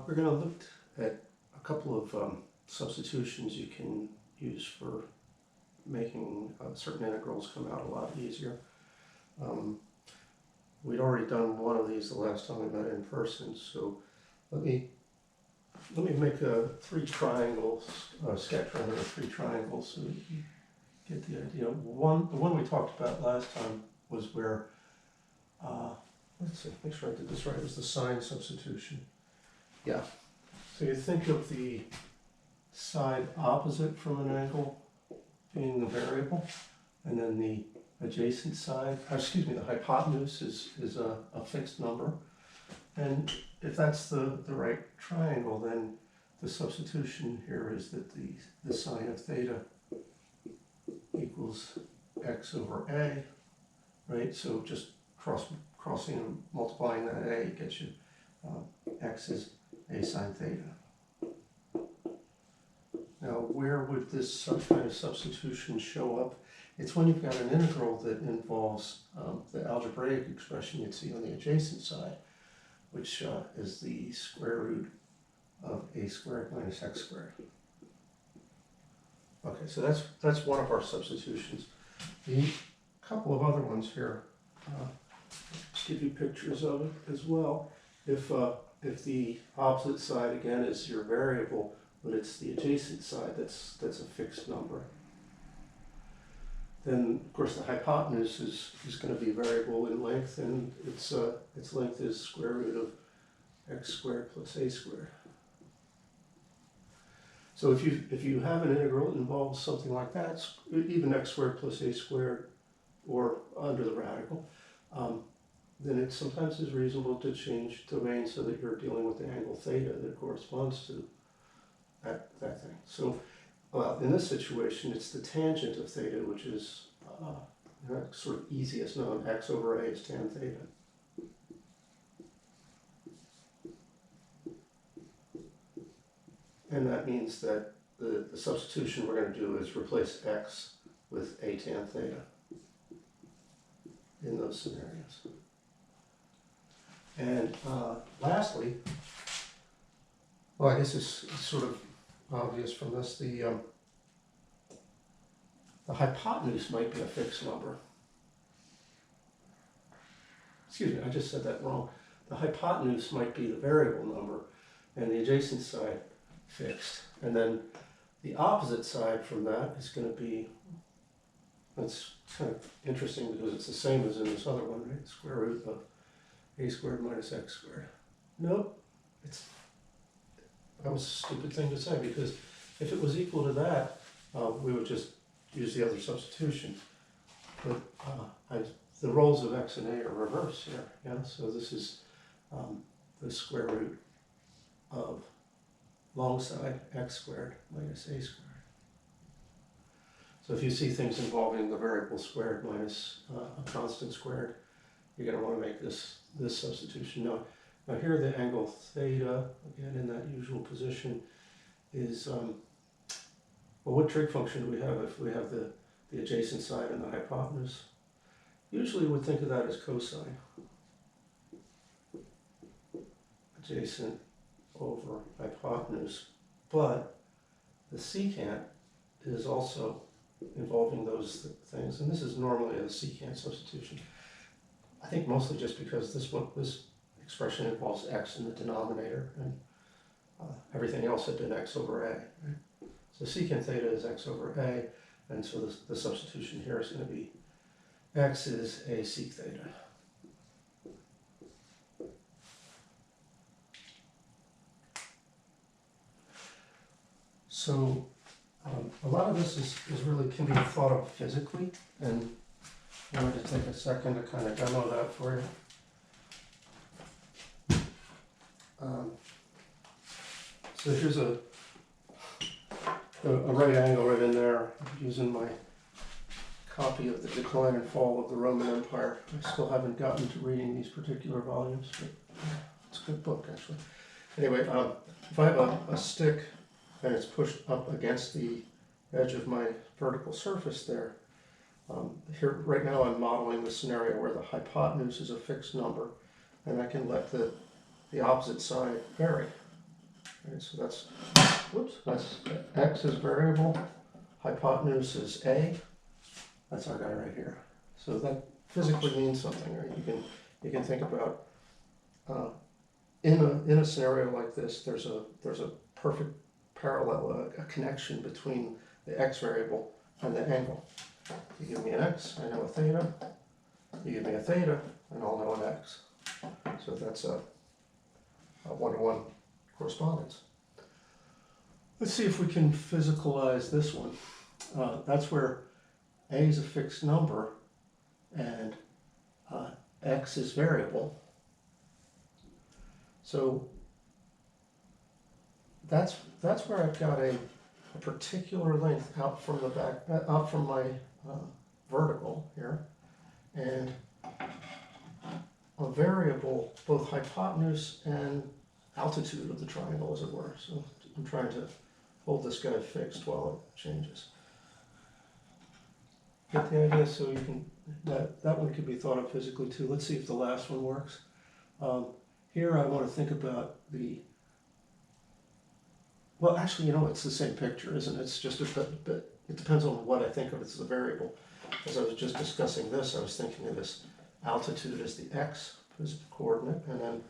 We're going to look at a couple of substitutions you can use for making certain integrals come out a lot easier. We'd already done one of these the last time we met in person, so let me make three triangles, sketch rather of three triangles, so you get the idea. The one we talked about last time was where, let's see, make sure I did this right, it was the sine substitution. Yeah, so you think of the side opposite from an angle being the variable, and then the adjacent side, the hypotenuse is a fixed number. And if that's the right triangle, then the substitution here is that the sine of theta equals x over a, right? So just crossing and multiplying that a gets you x is a sine theta. Now, where would this kind of substitution show up? It's when you've got an integral that involves the algebraic expression you'd see on the adjacent side, which is the square root of a squared minus x squared. Okay, so that's one of our substitutions. The couple of other ones here, just give you pictures of it as well. If the opposite side again is your variable, but it's the adjacent side that's a fixed number, then of course the hypotenuse is going to be variable in length, and its length is square root of x squared plus a squared. So if you have an integral that involves something like that, even x squared plus a squared, or under the radical, then it sometimes is reasonable to change domain so that you're dealing with the angle theta that corresponds to that thing. So, well, in this situation, it's the tangent of theta, which is sort of easiest known. X over a is tan theta. And that means that the substitution we're going to do is replace x with a tan theta in those scenarios. And lastly, well, I guess it's sort of obvious from this, the hypotenuse might be a fixed number. Excuse me, I just said that wrong. The hypotenuse might be the variable number, and the adjacent side fixed. And then the opposite side from that is going to be, that's kind of interesting because it's the same as in this other one, right? Square root of a squared minus x squared. Nope, that was a stupid thing to say, because if it was equal to that, we would just use the other substitution. But the roles of x and a are reversed here. Yeah, so this is the square root of long side x squared minus a squared. So if you see things involving the variable squared minus a constant squared, you're going to want to make this substitution. Now here the angle theta, again in that usual position, is, well, what trig function do we have if we have the adjacent side and the hypotenuse? Usually we would think of that as cosine. Adjacent over hypotenuse, but the secant is also involving those things, and this is normally a secant substitution. I think mostly just because this expression involves x in the denominator, and everything else had been x over a. Right? So secant theta is x over a, and so the substitution here is going to be x is a sec theta. So a lot of this is really can be thought of physically, and I wanted to take a second to kind of demo that for you. So here's a right angle right in there, using my copy of The Decline and Fall of the Roman Empire. I still haven't gotten to reading these particular volumes, but it's a good book actually. Anyway, if I have a stick and it's pushed up against the edge of my vertical surface there, here right now I'm modeling the scenario where the hypotenuse is a fixed number, and I can let the opposite side vary. right? So that's x is variable, hypotenuse is a. That's our guy right here. So that physically means something, right? You can think about in a scenario like this, there's a perfect parallel, a connection between the x variable and the angle. You give me an x, I know a theta. You give me a theta, and I'll know an x. So that's a one-to-one correspondence. Let's see if we can physicalize this one. That's where a is a fixed number and x is variable. So that's where I've got a particular length out from the back, out from my vertical here, and a variable, both hypotenuse and altitude of the triangle, as it were. So I'm trying to hold this guy fixed while it changes. Get the idea? So you can, that one could be thought of physically too. Let's see if the last one works. Here I want to think about the, well actually, you know, it's the same picture, isn't it? It's just a bit, it depends on what I think of as the variable. As I was just discussing this, I was thinking of this altitude as the x coordinate, and then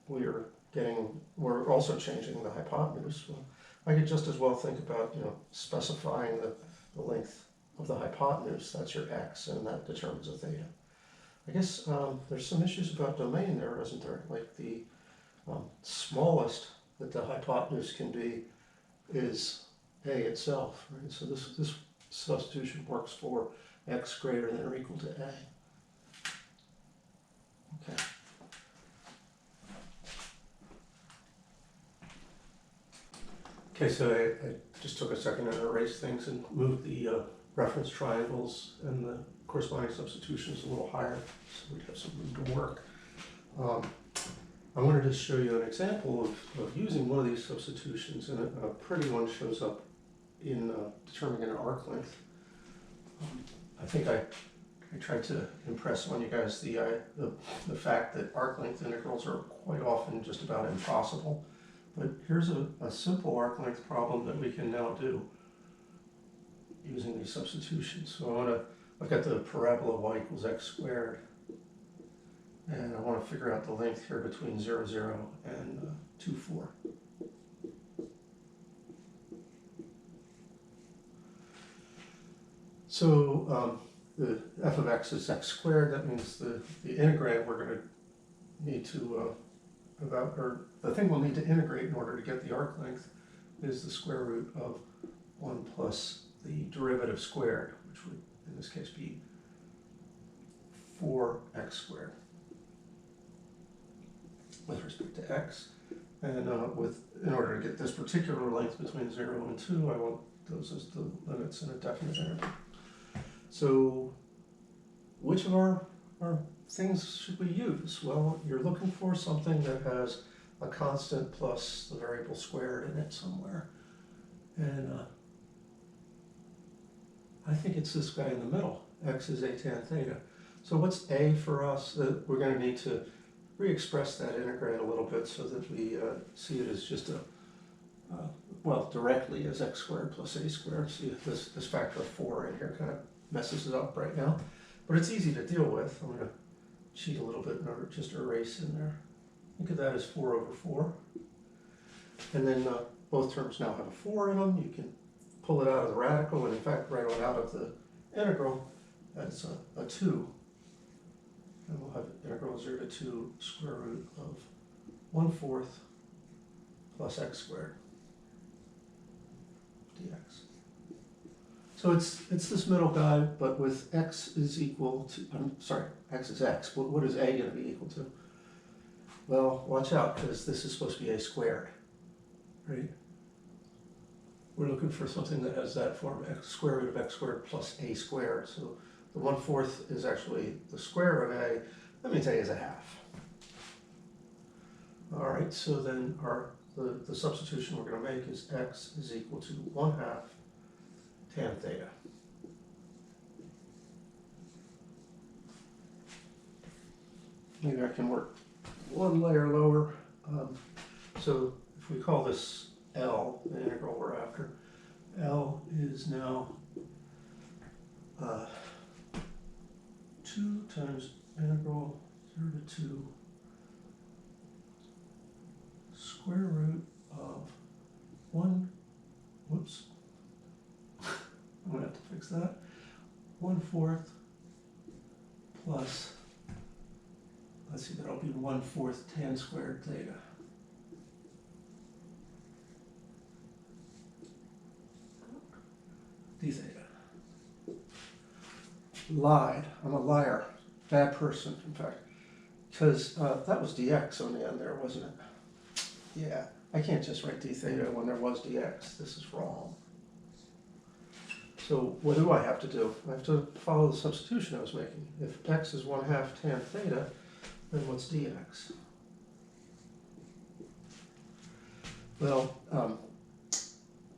we're also changing the hypotenuse. Well, I could just as well think about, you know, specifying the length of the hypotenuse. That's your x, and that determines a theta. I guess there's some issues about domain there, isn't there? Like the smallest that the hypotenuse can be is a itself, right? So this substitution works for x greater than or equal to a. Okay. Okay, so I just took a second and erased things and moved the reference triangles and the corresponding substitutions a little higher, so we'd have some room to work. I wanted to show you an example of using one of these substitutions, and a pretty one shows up in determining an arc length. I think I tried to impress on you guys the fact that arc length integrals are quite often just about impossible. But here's a simple arc length problem that we can now do using these substitutions. So I want to look at the parabola y equals x squared, and I want to figure out the length here between 0, 0 and 2, 4. So the f of x is x squared. That means the integrand we're going to need to the thing we'll need to integrate in order to get the arc length is the square root of 1 plus the derivative squared, which would in this case be 4x squared with respect to x. And in order to get this particular length between 0 and 2, I want those as the limits in a definite interval. So which of our things should we use? Well, you're looking for something that has a constant plus the variable squared in it somewhere. And I think it's this guy in the middle. X is a tan theta. So what's a for us? We're going to need to re-express that integrand a little bit so that we see it as just well, directly as x squared plus a squared. See, this factor of 4 in here kind of messes it up right now. But it's easy to deal with. I'm going to cheat a little bit in order to just erase in there. Think of that as 4 over 4. And then both terms now have a 4 in them. You can pull it out of the radical, and in fact, right on out of the integral, that's a 2. And we'll have integral 0 to 2 square root of 1/4 plus x squared dx. So it's this middle guy, but with x is equal to, I'm sorry, x is x, but what is a going to be equal to? Well, watch out, because this is supposed to be a squared, right? We're looking for something that has that form, x square root of x squared plus a squared. So the 1/4 is actually the square of a. That means a is a half. All right, so then the substitution we're going to make is x is equal to 1/2 tan theta. Maybe I can work one layer lower. So if we call this L, the integral we're after, L is now 2 times integral 0 to 2 square root of 1, whoops, I'm going to have to fix that, 1/4 plus, let's see, that'll be 1/4 tan squared theta. D theta. Lied. I'm a liar. Bad person, in fact. Because that was dx on the end there, wasn't it? Yeah. I can't just write d theta when there was dx. This is wrong. So what do I have to do? I have to follow the substitution I was making. If x is 1/2 tan theta, then what's dx? Well,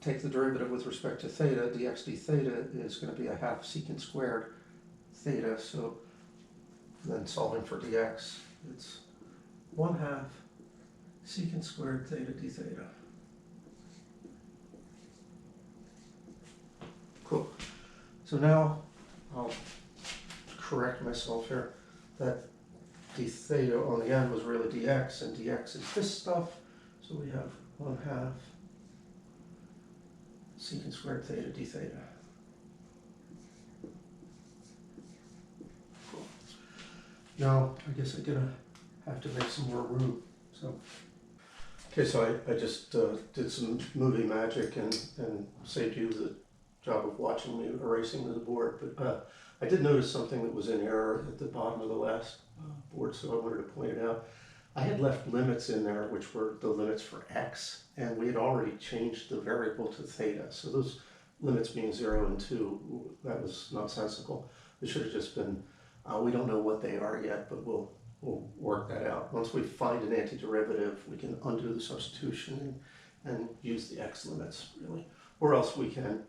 take the derivative with respect to theta. Dx d theta is going to be 1/2 secant squared theta. So then solving for dx, it's 1/2 secant squared theta d theta. Cool. So now I'll correct myself here. That d theta on the end was really dx, and dx is this stuff. So we have 1/2 secant squared theta d theta. Cool. Now I guess I'm gonna have to make some more room. So okay, so I just did some movie magic and saved you the job of watching me erasing the board, but I did notice something that was in error at the bottom of the last board, so I wanted to point it out. I had left limits in there, which were the limits for x, and we had already changed the variable to theta. So those limits being 0 and 2, that was nonsensical. It should have just been, we don't know what they are yet, but we'll work that out. Once we find an antiderivative, we can undo the substitution and use the x limits, really. Or else we can,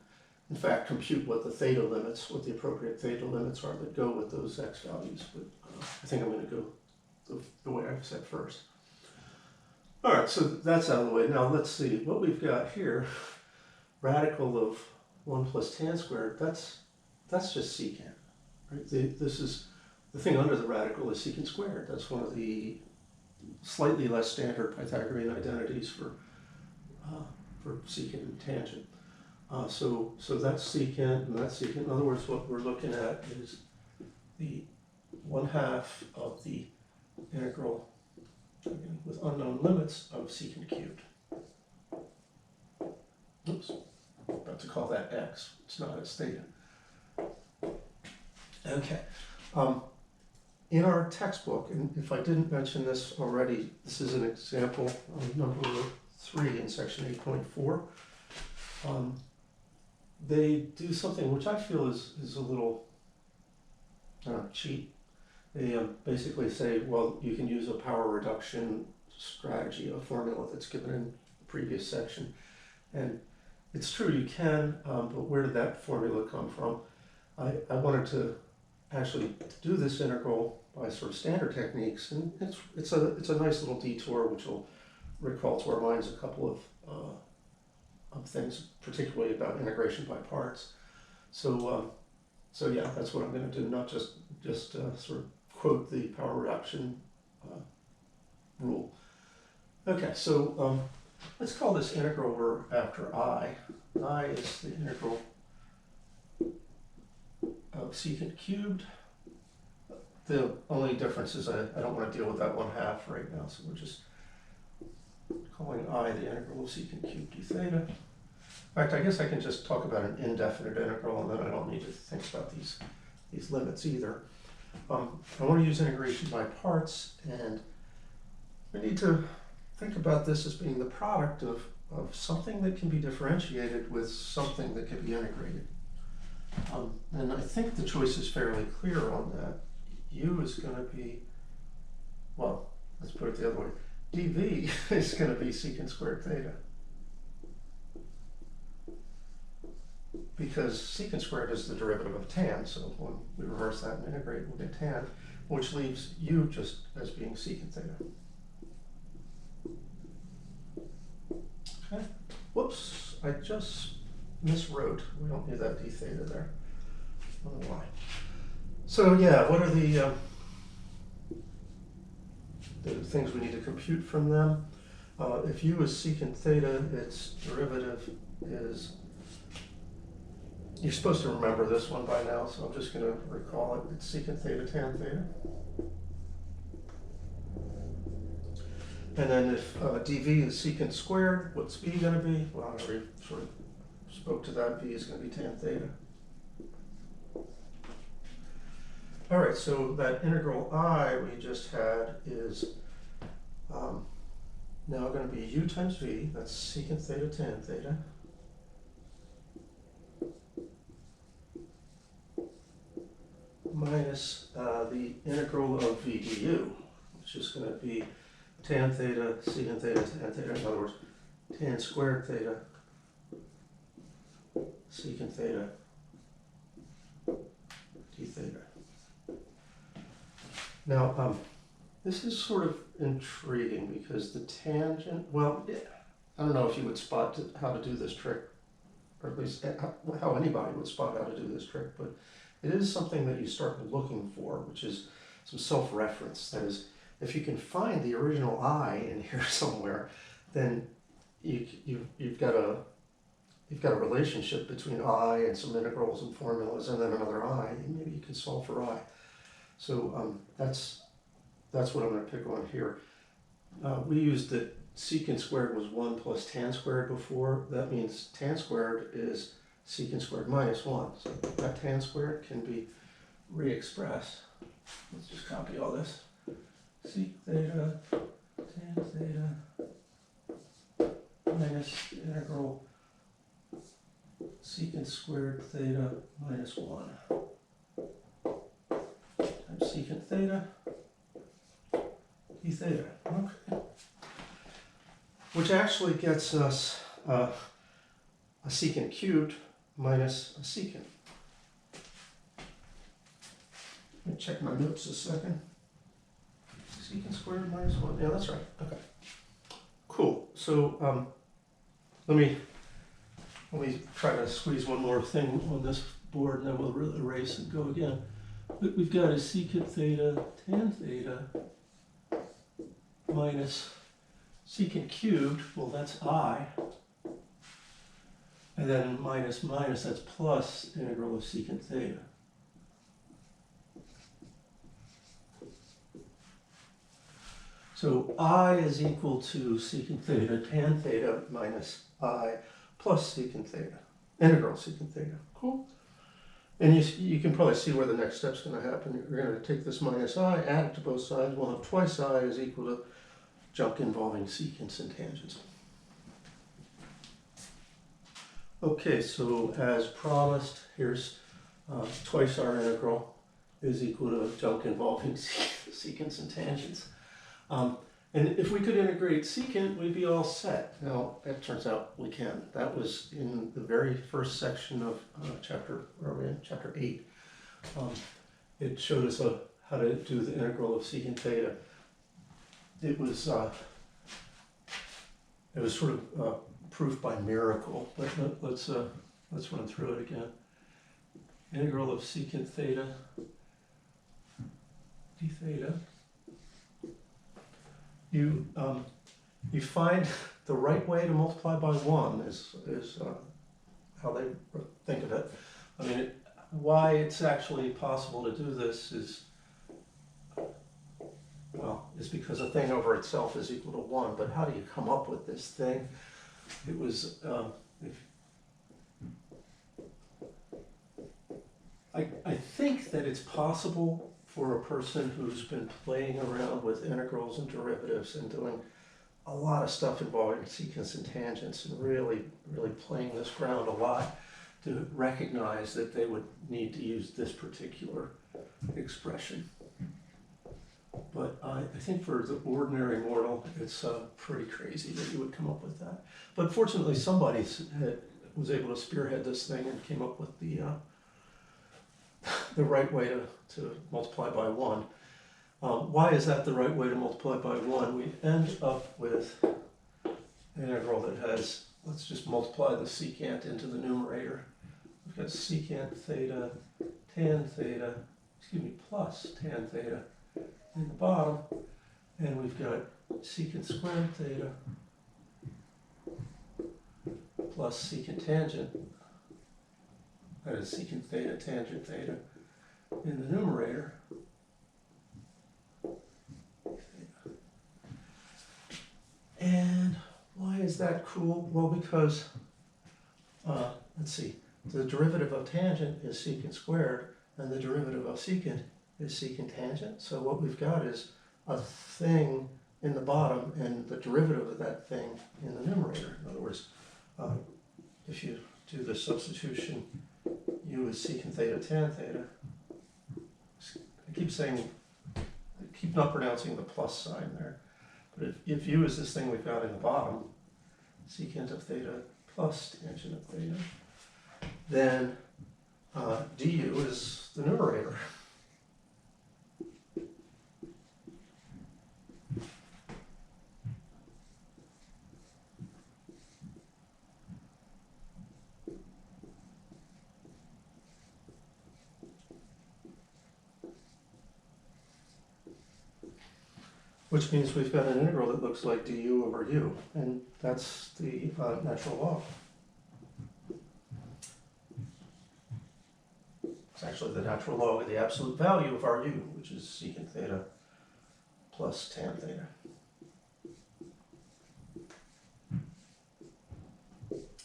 in fact, compute what the theta limits, what the appropriate theta limits are that go with those x values. But I think I'm going to go the way I've said first. All right, so that's out of the way. Now let's see what we've got here. Radical of 1 plus tan squared, that's just secant. Right? This is the thing under the radical is secant squared. That's one of the slightly less standard Pythagorean identities for secant and tangent. So that's secant and that's secant. In other words, what we're looking at is the 1/2 of the integral with unknown limits of secant cubed. Oops, about to call that x. It's not, it's theta. Okay. In our textbook, and if I didn't mention this already, this is an example of number 3 in section 8.4. They do something which I feel is a little cheat. They basically say, well, you can use a power reduction strategy, a formula that's given in the previous section. And it's true, you can, but where did that formula come from? I wanted to actually do this integral by sort of standard techniques, and it's a nice little detour which will recall to our minds a couple of things, particularly about integration by parts. So yeah, that's what I'm going to do, not just sort of quote the power reduction rule. Okay, so let's call this integral we're after I. I is the integral of secant cubed. The only difference is I don't want to deal with that 1/2 right now, so we're just calling I the integral of secant cubed d theta. In fact, I guess I can just talk about an indefinite integral, and then I don't need to think about these limits either. I want to use integration by parts, and we need to think about this as being the product of something that can be differentiated with something that can be integrated. And I think the choice is fairly clear on that. U is going to be, well, let's put it the other way. dv is going to be secant squared theta. Because secant squared is the derivative of tan, so when we reverse that and integrate, we'll get tan, which leaves u just as being secant theta. Okay. Whoops, I just miswrote. We don't need that d theta there. I don't know why. So yeah, what are the things we need to compute from them? If u is secant theta, its derivative is, you're supposed to remember this one by now, so I'm just going to recall it. It's secant theta tan theta. And then if dv is secant squared, what's v going to be? Well, I already sort of spoke to that. V is going to be tan theta. All right, so that integral I we just had is now going to be u times v, that's secant theta tan theta, minus the integral of v du, which is going to be tan theta, secant theta, tan theta, in other words, tan squared theta, secant theta, d theta. Now, this is sort of intriguing because the tangent, well, I don't know if you would spot how to do this trick, or at least how anybody would spot how to do this trick, but it is something that you start looking for, which is some self-reference. That is, if you can find the original I in here somewhere, then you've got a relationship between I and some integrals and formulas, and then another I, and maybe you can solve for I. So that's what I'm going to pick on here. We used that secant squared was 1 plus tan squared before. That means tan squared is secant squared minus 1. So that tan squared can be re-expressed. Let's just copy all this. Sec theta, tan theta, minus integral secant squared theta minus 1. Secant theta, d theta, okay. Which actually gets us a secant cubed minus a secant. Let me check my notes a second. Secant squared minus 1, yeah, that's right, okay. Cool, so let me try to squeeze one more thing on this board and then we'll erase and go again. What we've got is secant theta tan theta minus secant cubed, well that's I, and then minus minus, that's plus integral of secant theta. So I is equal to secant theta tan theta minus I plus secant theta, integral secant theta. Cool. And you can probably see where the next step's going to happen. You're going to take this minus I, add it to both sides. We'll have twice I is equal to junk involving secants and tangents. Okay, so as promised, here's twice our integral is equal to junk involving secants and tangents. And if we could integrate secant, we'd be all set. Now, it turns out we can. That was in the very first section of chapter 8. It showed us how to do the integral of secant theta. It was sort of proof by miracle. Let's run through it again. Integral of secant theta d theta. You find the right way to multiply by 1 is how they think of it. I mean, why it's actually possible to do this is, well, is because a thing over itself is equal to 1. But how do you come up with this thing? It was, I think that it's possible for a person who's been playing around with integrals and derivatives and doing a lot of stuff involving secants and tangents and really playing this ground a lot to recognize that they would need to use this particular expression. But I think for the ordinary mortal, it's pretty crazy that you would come up with that. But fortunately, somebody was able to spearhead this thing and came up with the right way to multiply by 1. Why is that the right way to multiply by 1? We end up with an integral that it has, let's just multiply the secant into the numerator. We've got secant theta, tan theta, plus tan theta in the bottom, and we've got secant squared theta plus secant tangent, that is secant theta tangent theta, in the numerator. And why is that cool? Well, because, let's see, the derivative of tangent is secant squared, and the derivative of secant is secant tangent. So what we've got is a thing in the bottom and the derivative of that thing in the numerator. In other words, if you do the substitution, u is secant theta tan theta. I keep not pronouncing the plus sign there. But if u is this thing we've got in the bottom, secant of theta plus tangent of theta, then du is the numerator. Which means we've got an integral that looks like du over u, and that's the natural log. It's actually the natural log of the absolute value of our u, which is secant theta plus tan theta.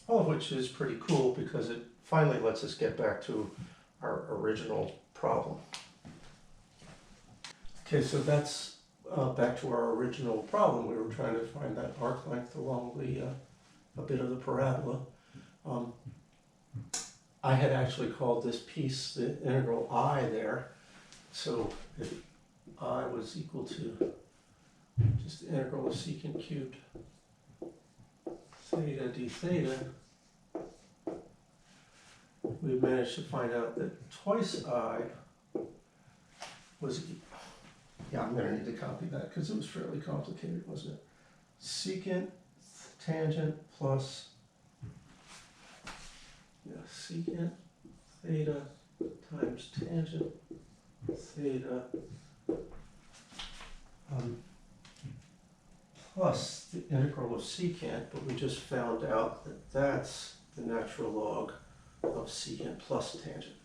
All of which is pretty cool because it finally lets us get back to our original problem. Okay, so that's back to our original problem. We were trying to find that arc length along a bit of the parabola. I had actually called this piece the integral I there. So if I was equal to just the integral of secant cubed theta d theta, we managed to find out that twice I was, yeah, I'm going to need to copy that because it was fairly complicated, wasn't it? Secant tangent plus, secant theta times tangent theta plus the integral of secant, but we just found out that that's the natural log of secant plus tangent.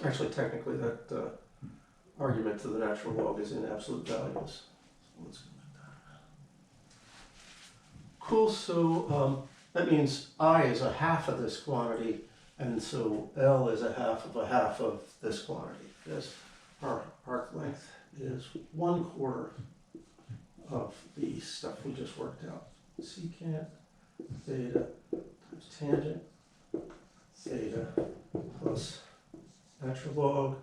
Actually, technically, that argument to the natural log is in absolute values. So let's go like that. Cool, so that means I is a half of this quantity, and so L is a half of this quantity. Because our arc length is 1/4 of the stuff we just worked out. Secant theta times tangent theta plus natural log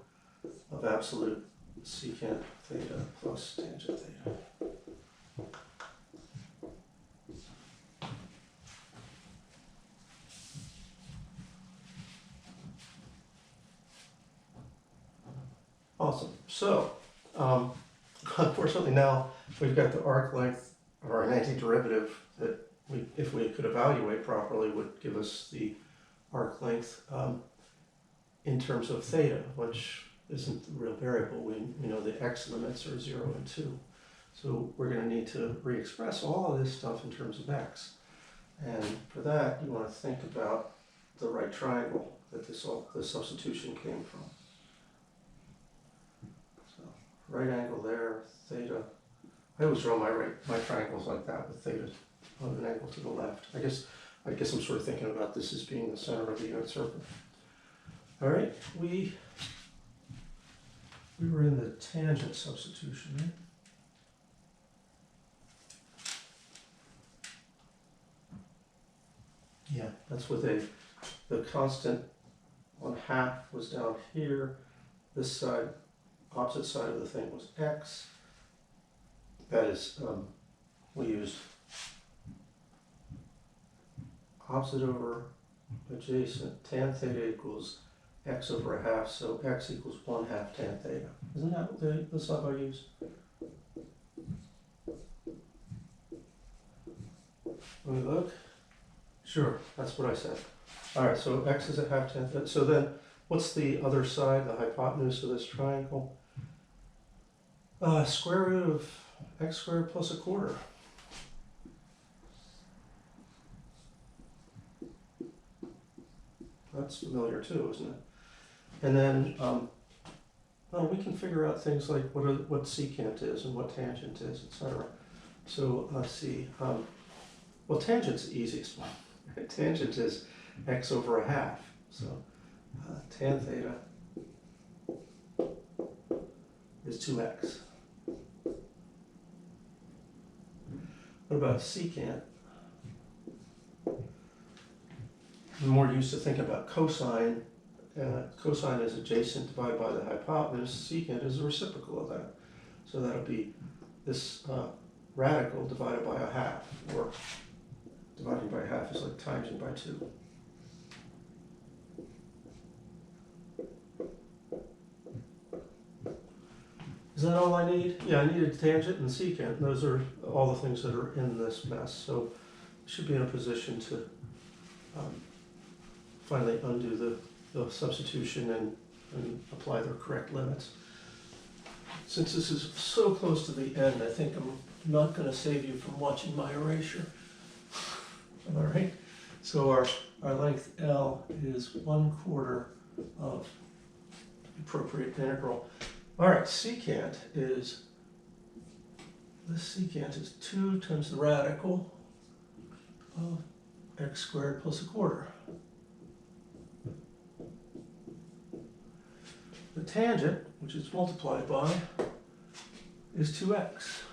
of absolute secant theta plus tangent theta. Awesome. So, unfortunately now we've got the arc length of our antiderivative that if we could evaluate properly, would give us the arc length in terms of theta, which isn't the real variable. We know the x limits are 0 and 2. So we're going to need to re-express all of this stuff in terms of x. And for that, you want to think about the right triangle that the substitution came from. So right angle there, theta. I always draw my triangles like that with theta on an angle to the left. I guess I'm sort of thinking about this as being the center of the unit circle. All right, we were in the tangent substitution, right? Yeah, that's with the constant 1/2 was down here. This side, opposite side of the thing was x. That is, we used opposite over adjacent. Tan theta equals x over 1/2, so x equals 1/2 tan theta. Isn't that what the sub I used? Let me look. Sure, that's what I said. All right, so x is a half tan. So then, what's the other side, the hypotenuse of this triangle? Square root of x squared plus a quarter. That's familiar too, isn't it? And then, well, we can figure out things like what secant is and what tangent is, etc. So let's see. Well, tangent's the easiest one. Right? Tangent is x over a half. So tan theta is 2x. What about secant? I'm more used to thinking about cosine. Cosine is adjacent divided by the hypotenuse. Secant is the reciprocal of that. So that'll be this radical divided by a half, or dividing by a half is like tangent by 2. Is that all I need? Yeah, I needed tangent and secant. Those are all the things that are in this mess. So I should be in a position to finally undo the substitution and apply their correct limits. Since this is so close to the end, I think I'm not going to save you from watching my erasure. All right. So our length L is 1/4 of the appropriate integral. All right, secant is, this secant is 2 times the radical of x squared plus a quarter. The tangent, which is multiplied by, is 2x.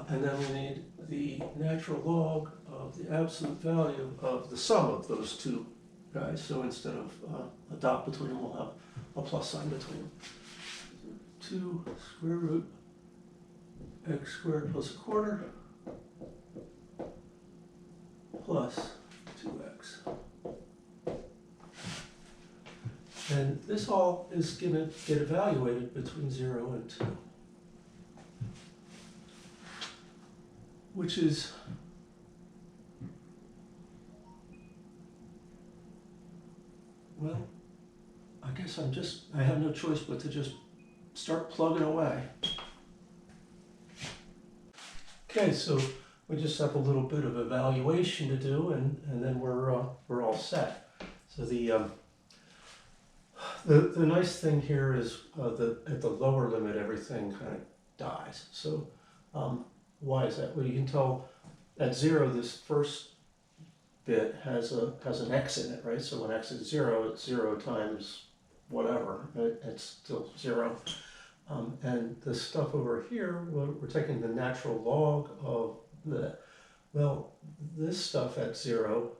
And then we need the natural log of the absolute value of the sum of those two guys. So instead of a dot between them, we'll have a plus sign between them. 2 square root x squared plus a quarter plus 2x. And this all is going to get evaluated between 0 and 2. Which is, well, I guess I have no choice but to just start plugging away. Okay, so we just have a little bit of evaluation to do, and then we're all set. So the nice thing here is at the lower limit, everything kind of dies. So why is that? Well, you can tell at 0, this first bit has an x in it, right? So when x is 0, it's 0 times whatever. It's still 0. And the stuff over here, well, we're taking the natural log of the, well, this stuff at 0,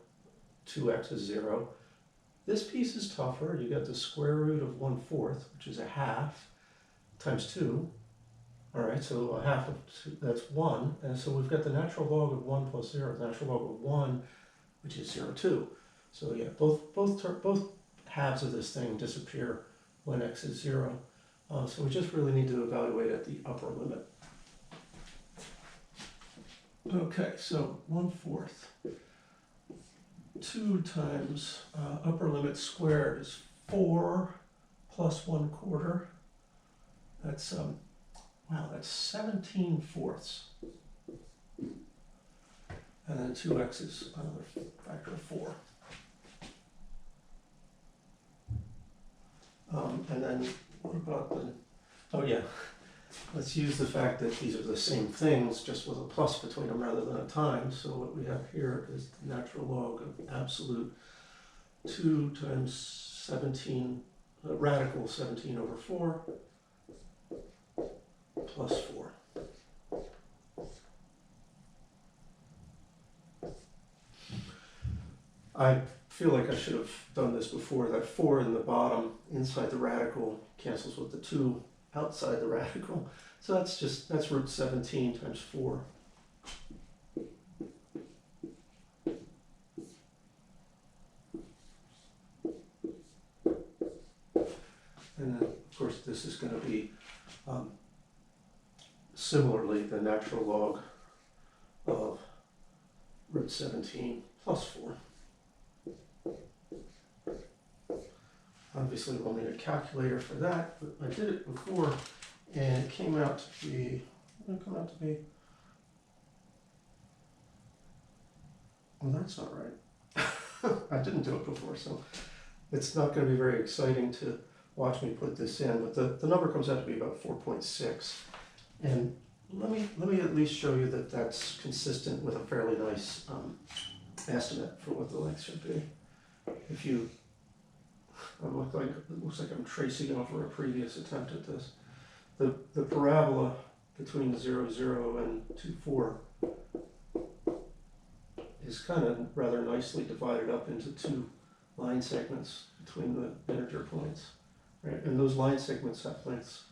2x is 0. This piece is tougher. You got the square root of 1/4, which is a half, times 2. All right, so a half of 2, that's 1. And so we've got the natural log of 1 plus 0, the natural log of 1, which is 0.2. So yeah, both halves of this thing disappear when x is 0. So we just really need to evaluate at the upper limit. Okay, so 1/4. 2 times upper limit squared is 4 plus 1/4. That's wow, that's 17/4. And then 2x is another factor of 4. And then what about the, oh yeah, let's use the fact that these are the same things, just with a plus between them rather than a times. So what we have here is the natural log of absolute 2 times 17, radical 17 over 4, plus 4. I feel like I should have done this before. That 4 in the bottom inside the radical cancels with the 2 outside the radical. So that's root 17 times 4. And then, of course, this is going to be similarly, the natural log of root 17 plus 4. Obviously, we'll need a calculator for that, but I did it before, and it came out to be, well, that's not right. I didn't do it before, so it's not going to be very exciting to watch me put this in, but the number comes out to be about 4.6. And let me at least show you that that's consistent with a fairly nice estimate for what the length should be. If you, it looks like I'm tracing over a previous attempt at this. The parabola between 0, 0 and 2, 4 is kind of rather nicely divided up into 2 line segments between the integer points, right? And those line segments have lengths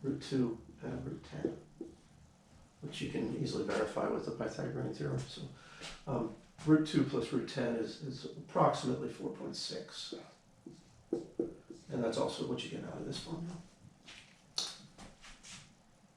root 2 and root 10, which you can easily verify with the Pythagorean theorem. So root 2 plus root 10 is approximately 4.6, and that's also what you get out of this formula.